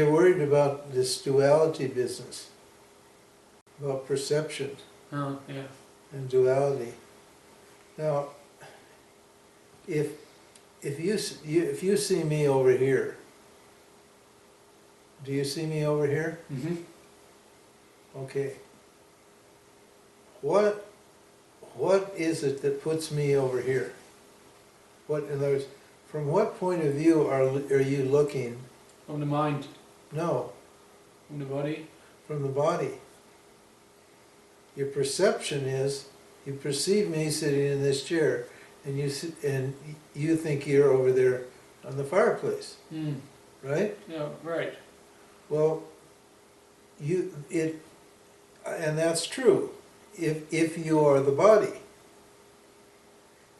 You're worried about this duality business, about perception Oh, yeah. and duality. Now, if you see me over here, do you see me over here? Mm-hmm. Okay. What is it that puts me over here? What, in other words, from what point of view are you looking? From the mind, No, from the body. from the body. Your perception is, you perceive me sitting in this chair, and you think you're over there on the fireplace, Mm. right? Yeah, right. Well, and that's true. If you are the body,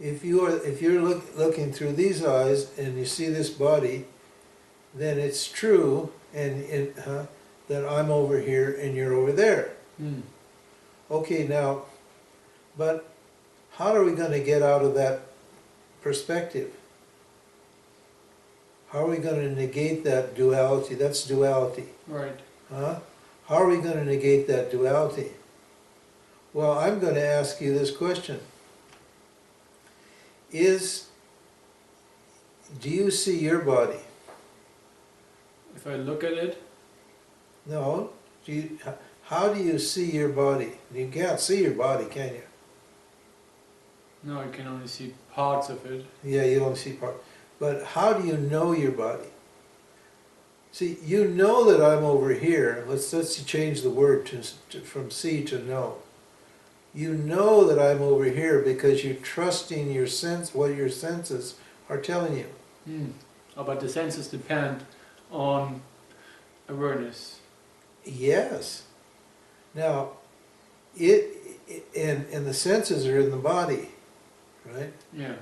if you're looking through these eyes and you see this body, then it's true, that I'm over here and you're over there. Mm. Okay, now, but how are we going to get out of that perspective? How are we going to negate that duality? That's duality. Right. Huh? How are we going to negate that duality? Well, I'm going to ask you this question. Do you see your body? If I look at it, No. How do you see your body? You can't see your body, can you? no, I can only see parts of it. Yeah, you don't see part. But how do you know your body? See, you know that I'm over here. Let's change the word from see to know. You know that I'm over here because you're trusting your sense, what your senses are telling you. Mm. Oh, but the senses depend on awareness. Yes. Now, and the senses are in the body, right? Yeah.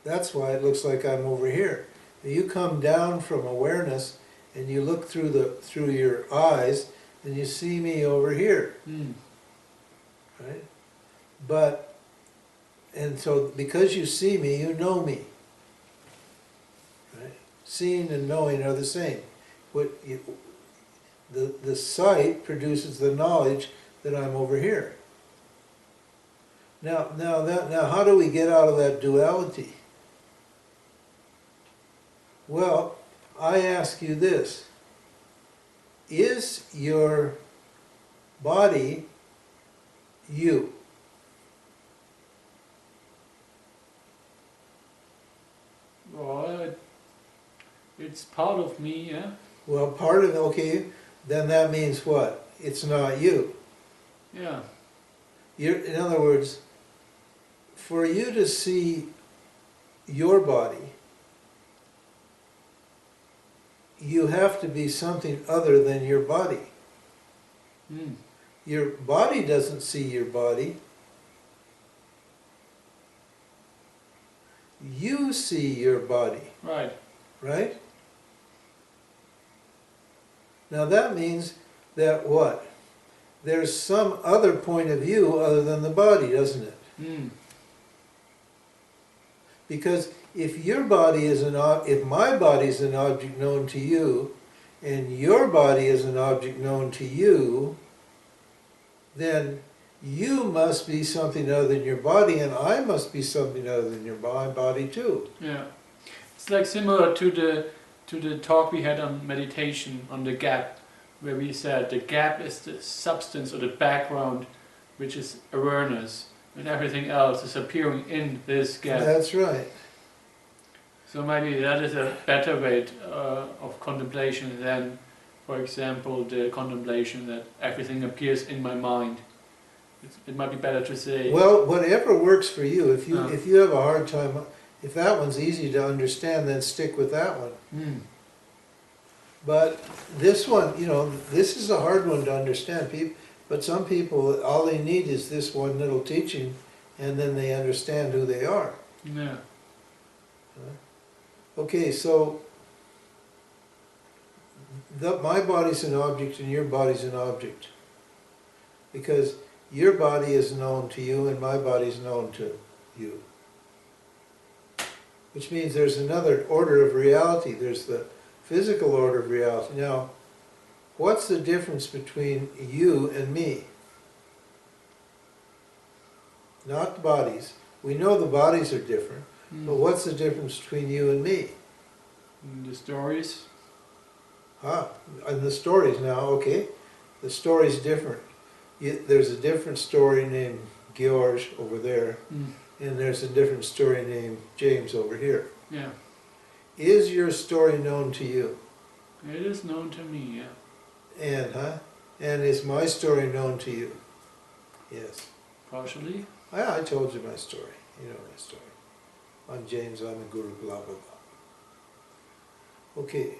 That's why it looks like I'm over here. You come down from awareness and you look through your eyes and you see me over here, Mm. right? And so because you see me, you know me, right? Seeing and knowing are the same. The sight produces the knowledge that I'm over here. Now how do we get out of that duality? Well, I ask you this. Is your body you? Well, it's part of me, yeah? Well, part of, okay, then that means what? It's not you. Yeah. In other words, for you to see your body, you have to be something other than your body. Mm. Your body doesn't see your body. You see your body, Right. right? Now that means that what? There's some other point of view other than the body, doesn't it? Mm. Because if your body is if my body is an object known to you, and your body is an object known to you, then you must be something other than your body, and I must be something other than your body too. Yeah. It's like similar to the talk we had on meditation, on the gap, where we said the gap is the substance or the background, which is awareness, and everything else is appearing in this gap. That's right. So maybe that is a better way of contemplation than, for example, the contemplation that everything appears in my mind. It might be better to say... Well, whatever works for you. If you have a hard time, if that one's easy to understand, then stick with that one. Mm. But this one, this is a hard one to understand. But some people, all they need is this one little teaching, and then they understand who they are. Yeah. Okay, so my body's an object and your body's an object. Because your body is known to you and my body is known to you. Which means there's another order of reality. There's the physical order of reality. Now, what's the difference between you and me? Not the bodies. We know the bodies are different, but what's the difference between you and me? The stories. And the stories now, okay, the story's different. There's a different story named George over there, and there's a different story named James over here. Yeah. Is your story known to you? It is known to me, yeah. And is my story known to you? Yes. Partially. I told you my story. You know my story. I'm James, I'm the Guru, blah, blah, blah. Okay.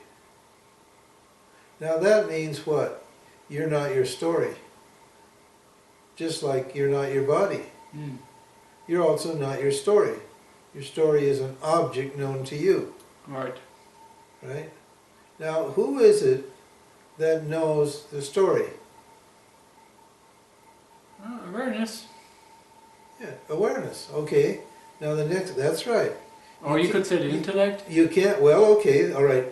Now that means what? You're not your story. Just like you're not your body. You're also not your story. Your story is an object known to you. Right. Right? Now, who is it that knows the story? Awareness. Yeah, awareness. Okay. Now the next, that's right. Or you could say the intellect. You can't, well, okay, all right.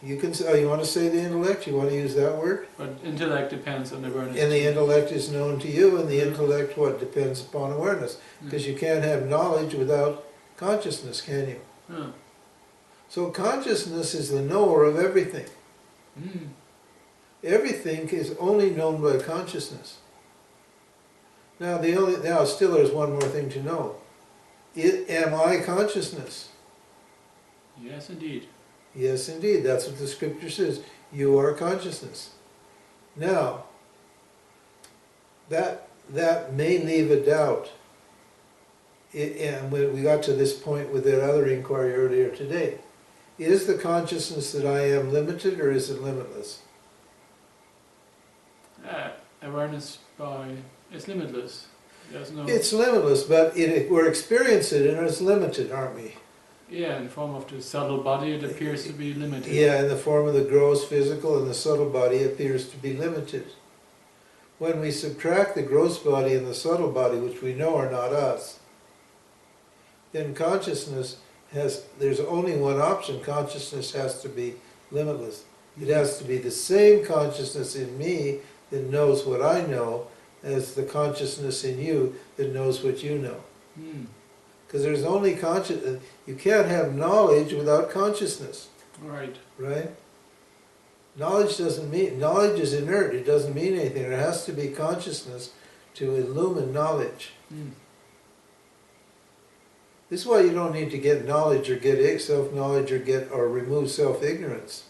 You can say, oh, you want to say the intellect? You want to use that word? But intellect depends on awareness. And the intellect is known to you, and the intellect, what, depends upon awareness. Because you can't have knowledge without consciousness, can you? So consciousness is the knower of everything. Everything is only known by consciousness. Now, still there's one more thing to know. Am I consciousness? Yes, indeed. Yes, indeed. That's what the scripture says. You are consciousness. Now, that may leave a doubt. And we got to this point with that other inquiry earlier today. Is the consciousness that I am limited, or is it limitless? Awareness is limitless. There's no. It's limitless, but we're experiencing it, and it's limited, aren't we? Yeah, in the form of the subtle body, it appears to be limited. Yeah, in the form of the gross physical and the subtle body, it appears to be limited. When we subtract the gross body and the subtle body, which we know are not us, then consciousness there's only one option. Consciousness has to be limitless. It has to be the same consciousness in me that knows what I know as the consciousness in you that knows what you know. Because there's only consciousness. You can't have knowledge without consciousness. Right. Right? Knowledge is inert. It doesn't mean anything. There has to be consciousness to illumine knowledge. This is why you don't need to get knowledge or get self-knowledge or remove self-ignorance.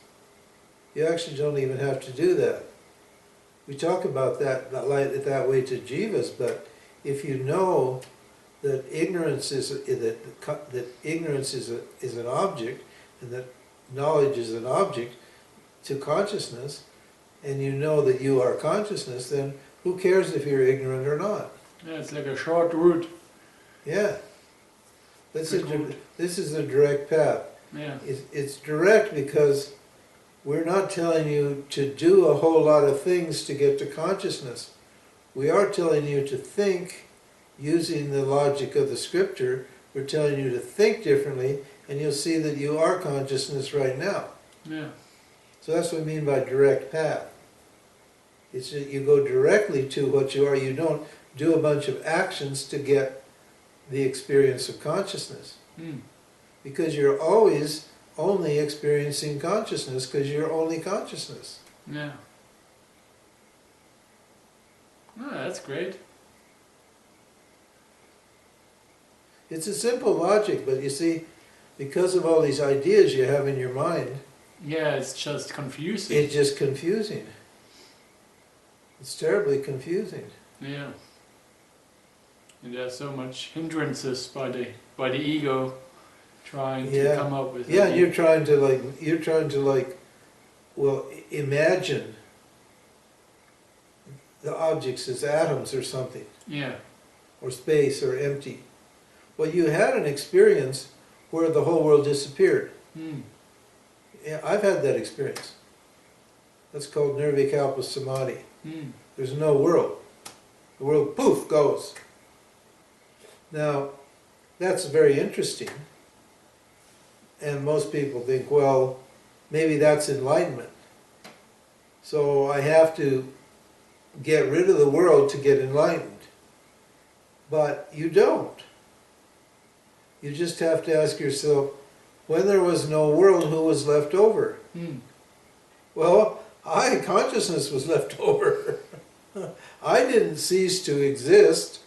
You actually don't even have to do that. We talk about that way to jivas, but if you know that ignorance is an object, and that knowledge is an object to consciousness, and you know that you are consciousness, then who cares if you're ignorant or not? Yeah, it's like a short route. Yeah. This is a direct path. Yeah. It's direct because we're not telling you to do a whole lot of things to get to consciousness. We are telling you to think using the logic of the scripture. We're telling you to think differently, and you'll see that you are consciousness right now. Yeah. So that's what we mean by direct path. It's that you go directly to what you are. You don't do a bunch of actions to get the experience of consciousness. Because you're always only experiencing consciousness because you're only consciousness. Yeah. Oh, that's great. It's a simple logic, but you see, because of all these ideas you have in your mind, Yeah, it's just confusing. it's just confusing. It's terribly confusing. Yeah. And there's so much hindrances by the ego trying to come up with. Yeah, you're trying to imagine the objects as atoms or something, Yeah. or space or empty. Well, you had an experience where the whole world disappeared. Yeah, I've had that experience. That's called nirvikalpa samadhi. There's no world. The world, poof, goes. Now, that's very interesting. And most people think, well, maybe that's enlightenment. So I have to get rid of the world to get enlightened. But you don't. You just have to ask yourself, when there was no world, who was left over? Well, consciousness was left over. I didn't cease to exist.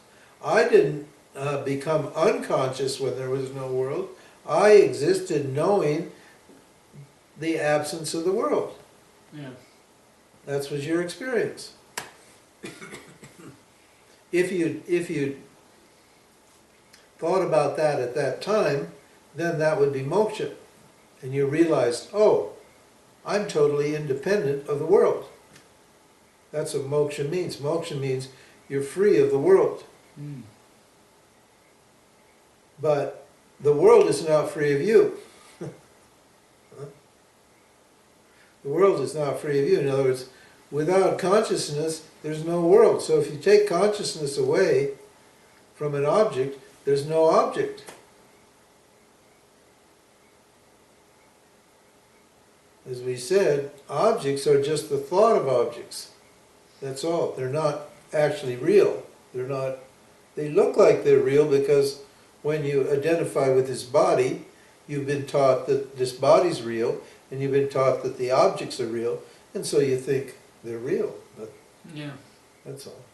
I didn't become unconscious when there was no world. I existed knowing the absence of the world. Yeah. That was your experience. If you thought about that at that time, then that would be moksha. And you realized, oh, I'm totally independent of the world. That's what moksha means. Moksha means you're free of the world. But the world is not free of you. The world is not free of you. In other words, without consciousness, there's no world. So if you take consciousness away from an object, there's no object. As we said, objects are just the thought of objects. That's all. They're not actually real. They look like they're real because when you identify with this body, you've been taught that this body's real, and you've been taught that the objects are real, and so you think they're real. But Yeah. that's all.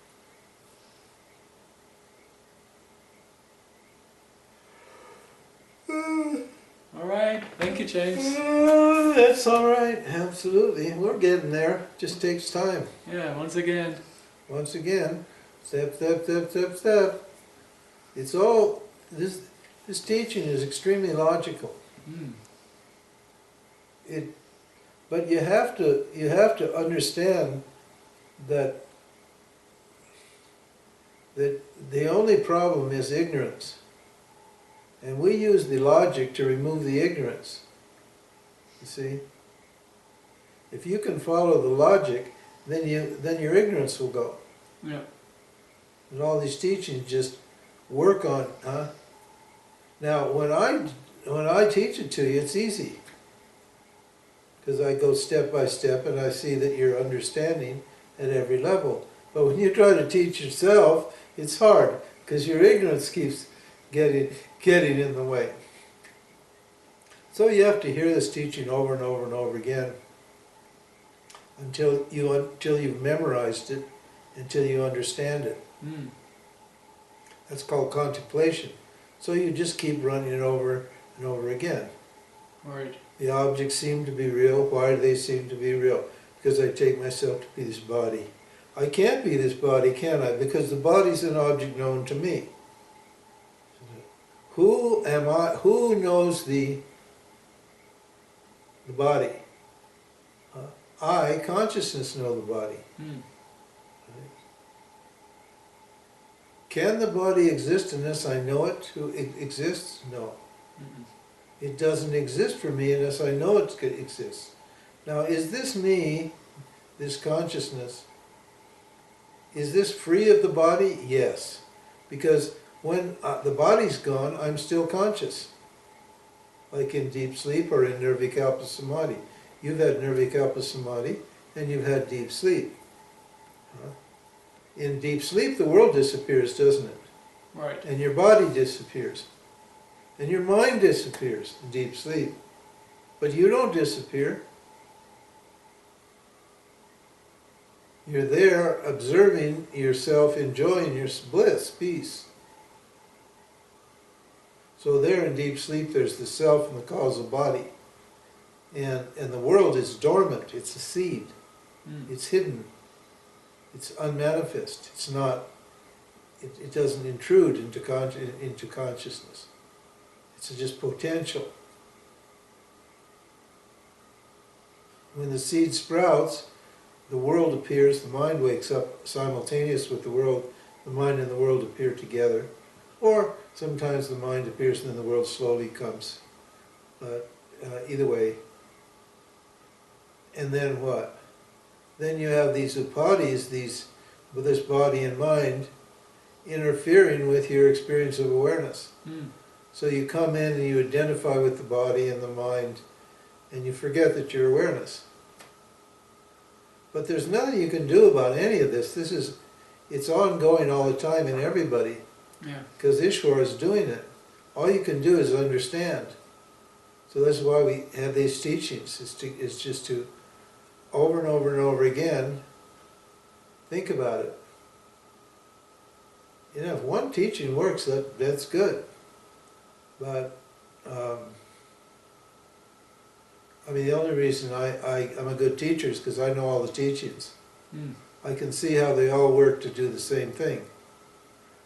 All right. Thank you, James. That's all right. Absolutely. We're getting there. Just takes time. Yeah. Once again. Once again, step, step, step, step, step. It's all, this teaching is extremely logical. But you have to understand that the only problem is ignorance. And we use the logic to remove the ignorance. You see? If you can follow the logic, then your ignorance will go. Yeah. And all these teachings just work on, huh? Now, when I teach it to you, it's easy. Because I go step by step and I see that you're understanding at every level. But when you try to teach yourself, it's hard, because your ignorance keeps getting in the way. So you have to hear this teaching over and over and over again until you've memorized it, until you understand it. That's called contemplation. So you just keep running it over and over again. Right. The objects seem to be real. Why do they seem to be real? Because I take myself to be this body. I can't be this body, can I? Because the body's an object known to me. Who am I? Who knows the body? I, consciousness, know the body. Can the body exist unless I know it exists? No. It doesn't exist for me unless I know it exists. Now, is this me, this consciousness, is this free of the body? Yes. Because when the body's gone, I'm still conscious. Like in deep sleep or in Nirvikalpa Samadhi. You've had Nirvikalpa Samadhi and you've had deep sleep. In deep sleep, the world disappears, doesn't it? Right. And your body disappears. And your mind disappears in deep sleep. But you don't disappear. You're there observing yourself, enjoying your bliss, peace. So there in deep sleep there's the self and the causal body. And the world is dormant, it's a seed. It's hidden. It's unmanifest. It's not, it doesn't intrude into consciousness. It's just potential. When the seed sprouts, the world appears, the mind wakes up simultaneous with the world. The mind and the world appear together. Or sometimes the mind appears and then the world slowly comes. But either way. And then what? Then you have these upadhis, with this body and mind, interfering with your experience of awareness. So you come in and you identify with the body and the mind, and you forget that you're awareness. But there's nothing you can do about any of this. It's ongoing all the time in everybody, Yeah. because Ishwar is doing it. All you can do is understand. So that's why we have these teachings, is just to, over and over and over again, think about it. You know, if one teaching works, that's good. But, I mean, the only reason I'm a good teacher is because I know all the teachings. Mm. I can see how they all work to do the same thing.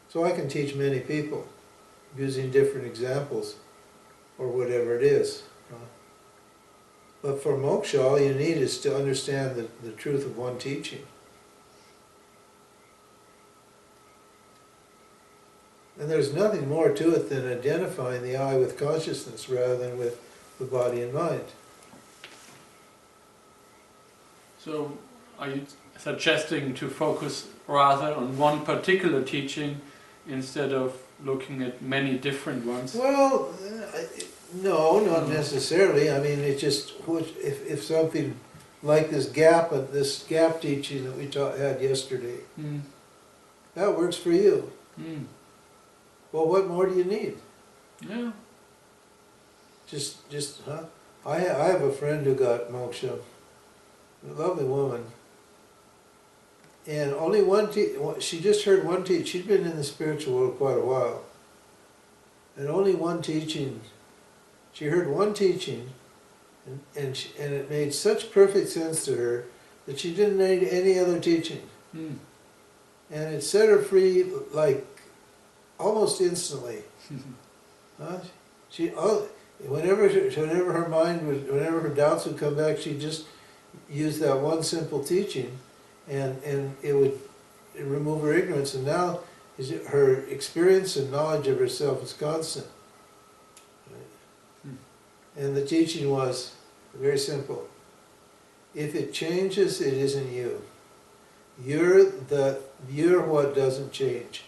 So I can teach many people using different examples or whatever it is. But for moksha, all you need is to understand the truth of one teaching. And there's nothing more to it than identifying the I with consciousness rather than with the body and mind. So, are you suggesting to focus rather on one particular teaching instead of looking at many different ones? Well, no, not necessarily. I mean, it just, if something like this gap teaching that we had yesterday, Mm. that works for you. Mm. Well, what more do you need? Yeah. Huh? I have a friend who got moksha, a lovely woman, and only she just heard one teaching. She'd been in the spiritual world quite a while, and only one teaching. She heard one teaching, and it made such perfect sense to her that she didn't need any other teaching, Mm. and it set her free like almost instantly. Huh? Whenever her mind was, whenever her doubts would come back, she'd just use that one simple teaching, and it would remove her ignorance. And now her experience and knowledge of herself is constant. And the teaching was very simple. If it changes, it isn't you. You're what doesn't change.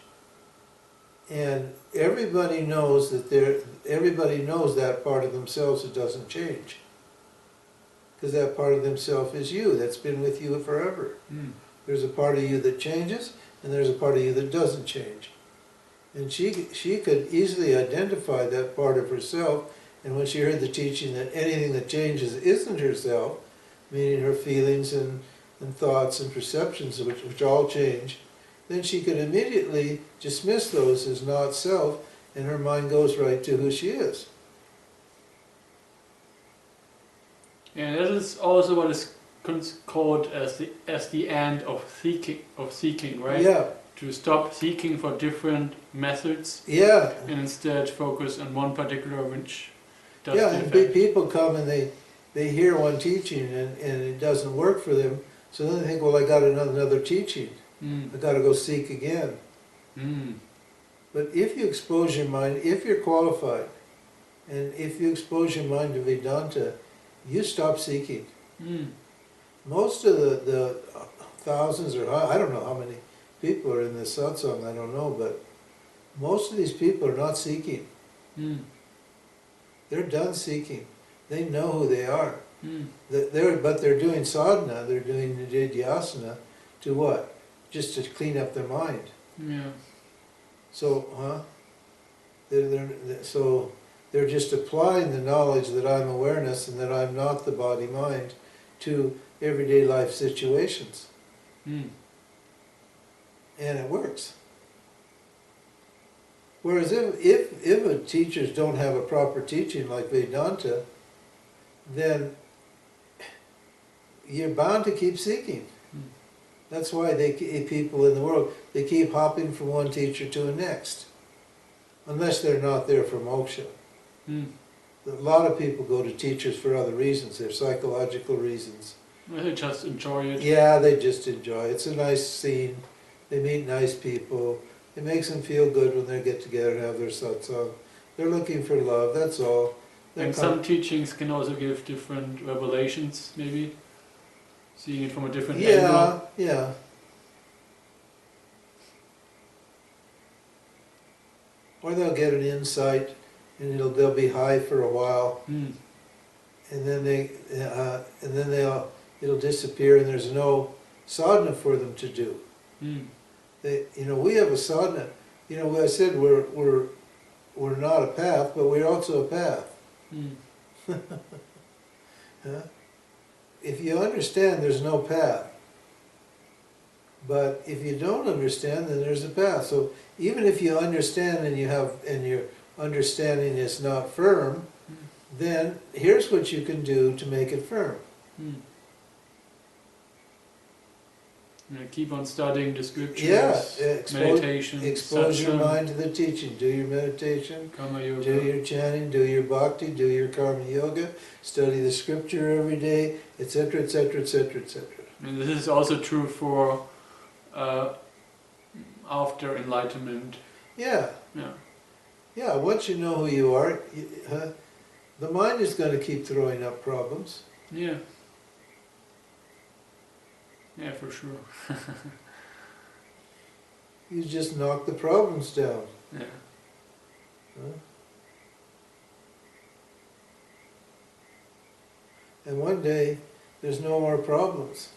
And everybody knows that part of themselves that doesn't change. Because that part of themselves is you, that's been with you forever. Mm. There's a part of you that changes, and there's a part of you that doesn't change. And she could easily identify that part of herself, and when she heard the teaching that anything that changes isn't herself, meaning her feelings and thoughts and perceptions, which all change, then she could immediately dismiss those as not self, and her mind goes right to who she is. And that is also what is called as the end of seeking, right? Yeah, To stop seeking for different methods yeah, and instead focus on one particular which does yeah. the And effect. people come and they hear one teaching and it doesn't work for them, so then they think, well, I got another teaching. Mm. I got to go seek again. Mm. But if you expose your mind, if you're qualified, and if you expose your mind to Vedanta, you stop seeking. Mm. Most of the thousands, or I don't know how many people are in this satsang, I don't know, but most of these people are not seeking. Mm. They're done seeking. They know who they are. Mm. But they're doing sadhana, they're doing nididhyasana to what? Just to clean up their mind. Yeah. So, so they're just applying the knowledge that I'm awareness and that I'm not the body-mind to everyday life situations. Mm. And it works. Whereas if teachers don't have a proper teaching like Vedanta, then you're bound to keep seeking. Mm. That's why people in the world, they keep hopping from one teacher to the next, unless they're not there for moksha. Mm. A lot of people go to teachers for other reasons. They're psychological reasons. Well, they just enjoy it. Yeah, they just enjoy it. It's a nice scene. They meet nice people. It makes them feel good when they get together and have their satsang. They're looking for love, that's all. And some teachings can also give different revelations, maybe. Seeing it from a different angle. Yeah. Or they'll get an insight and they'll be high for a while. Mm. and then it'll disappear, and there's no sadhana for them to do. Mm. We have a sadhana. I said we're not a path, but we're also a path. Mm. Huh? If you understand, there's no path. But if you don't understand, then there's a path. So even if you understand and your understanding is not firm, then here's what you can do to make it firm. Mm. Yeah, keep on studying the scriptures, meditation, expose your satsang, mind to the teaching. Do your meditation, karma yoga. do your chanting, do your bhakti, do your karma yoga, study the scripture every day, etc., etc., etc., etc. And this is also true for after enlightenment. Yeah. Yeah. Yeah, once you know who you are, the mind is going to keep throwing up problems. Yeah. Yeah, for sure. You just knock the problems down. Yeah. Huh? And one day, there's no more problems.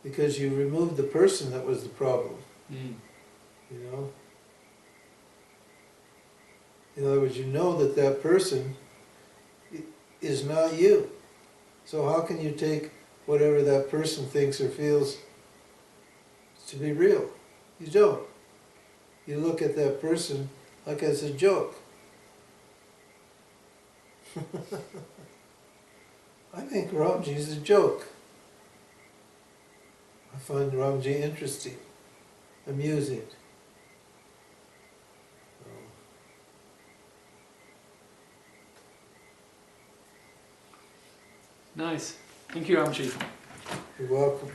Because you removed the person that was the problem. Mm. In other words, you know that that person is not you. So how can you take whatever that person thinks or feels to be real? You don't. You look at that person like it's a joke. I think Ramji is a joke. I find Ramji interesting, amusing. Nice. Thank you, Ramji. You're welcome.